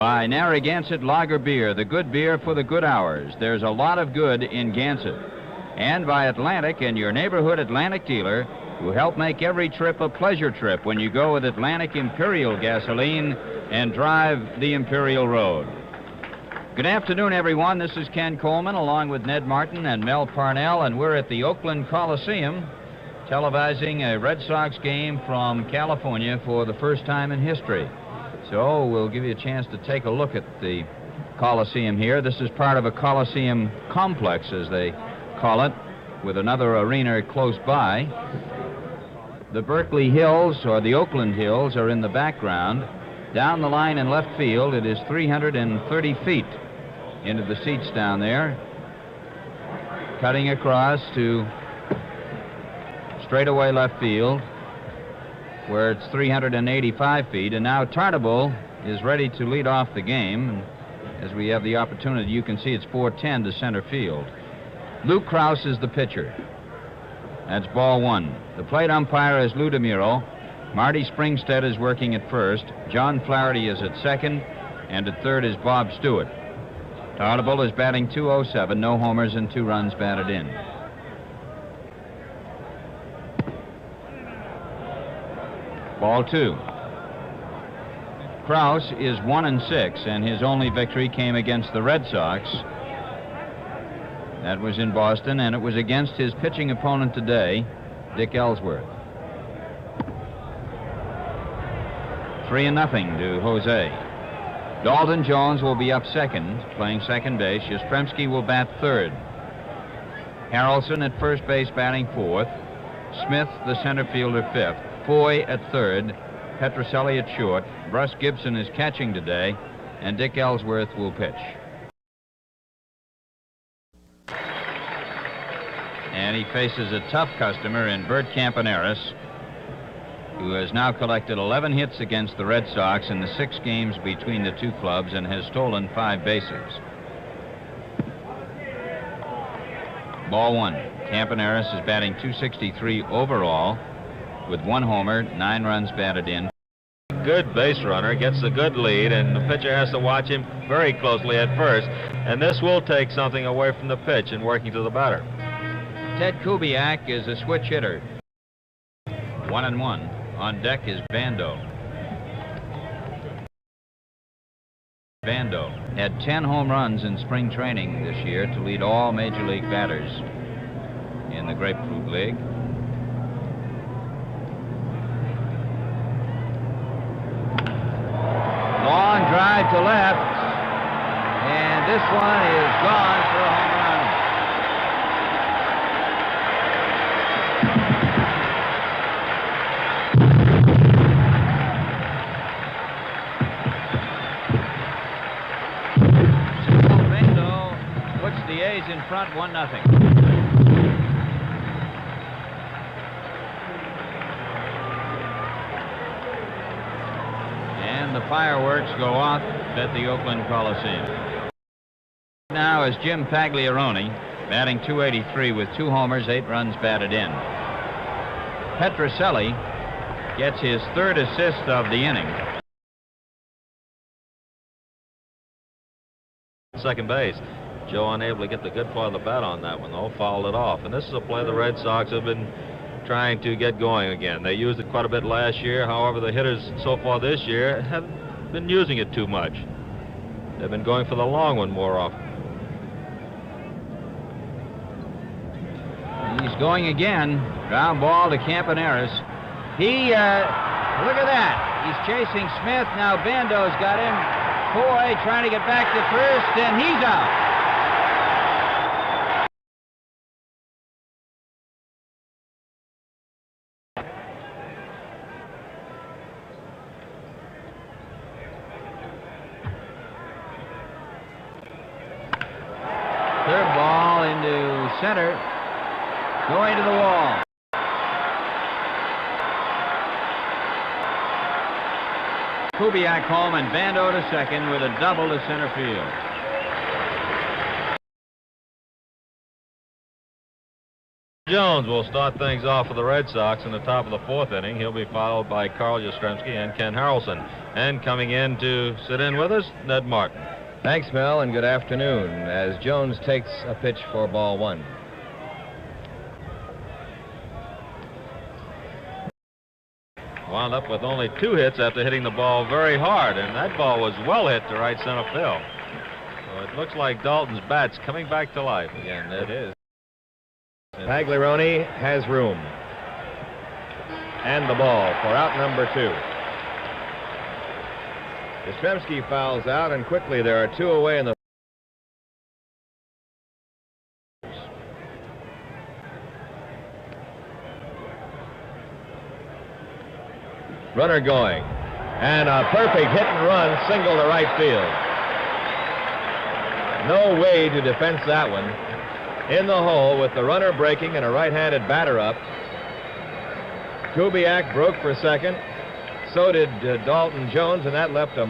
By Narragansett Lager Beer, the good beer for the good hours. There's a lot of good in Gansett. And by Atlantic and your neighborhood Atlantic dealer, who help make every trip a pleasure trip when you go with Atlantic Imperial gasoline and drive the Imperial Road. Good afternoon, everyone. This is Ken Coleman along with Ned Martin and Mel Parnell, and we're at the Oakland Coliseum televising a Red Sox game from California for the first time in history. So we'll give you a chance to take a look at the Coliseum here. This is part of a Coliseum complex, as they call it, with another arena close by. The Berkeley Hills, or the Oakland Hills, are in the background. Down the line in left field, it is 330 feet into the seats down there. Cutting across to straightaway left field, where it's 385 feet, and now Tartable is ready to lead off the game. And as we have the opportunity, you can see it's 410 to center field. Lew Krausse is the pitcher. That's ball one. The plate umpire is Lou DeMuro. Marty Springstead is working at first. John Flaherty is at second, and at third is Bob Stewart. Tartable is batting .207, no homers and 2 runs batted in. Ball two. Krausse is 1-6, and his only victory came against the Red Sox. That was in Boston, and it was against his pitching opponent today, Dick Ellsworth. 3-0 to Jose. Dalton Jones will be up second, playing second base. Yastrzemski will bat third. Harrelson at first base, batting fourth. Smith, the center fielder, fifth. Foy at third, Petrocelli at short. Russ Gibson is catching today, and Dick Ellsworth will pitch. And he faces a tough customer in Bert Campaneris, who has now collected 11 hits against the Red Sox in the 6 games between the two clubs and has stolen 5 bases. Ball one. Campaneris is batting .263 overall, with 1 homer, 9 runs batted in. Good base runner, gets a good lead, and the pitcher has to watch him very closely at first, and this will take something away from the pitch and working to the batter. Ted Kubiak is a switch hitter. 1-1. On deck is Bando. Bando had 10 home runs in spring training this year to lead all Major League batters in the Grapefruit League. Long drive to left, and this one is gone for a home run. Sal Bando puts the A's in front 1-0. The fireworks go off at the Oakland Coliseum. Now is Jim Pagliarone, batting .283 with 2 homers, 8 runs batted in. Petrocelli gets his 3rd assist of the inning. Second base. Joe unable to get the good part of the bat on that one, though, fouled it off. And this is a play the Red Sox have been trying to get going again. They used it quite a bit last year. However, the hitters so far this year haven't been using it too much. They've been going for the long one more often. He's going again. Ground ball to Campaneris. Look at that. He's chasing Smith. Now Bando's got him. Foy trying to get back to first, and he's out. Third ball into center, going to the wall. Kubiak home and Bando to second with a double to center field. Jones will start things off for the Red Sox in the top of the 4th inning. He'll be followed by Carl Yastrzemski and Ken Harrelson. And coming in to sit in with us, Ned Martin. Thanks, Mel, and good afternoon, as Jones takes a pitch for ball 1. Wound up with only 2 hits after hitting the ball very hard, and that ball was well hit to right center field. So it looks like Dalton's bat's coming back to life again. It is. Pagliarone has room. And the ball for out number 2. Yastrzemski fouls out, and quickly there are 2 away in the runner going, and a perfect hit and run single to right field. No way to defense that one. In the hole with the runner breaking and a right-handed batter up. Kubiak broke for second. So did Dalton Jones, and that left a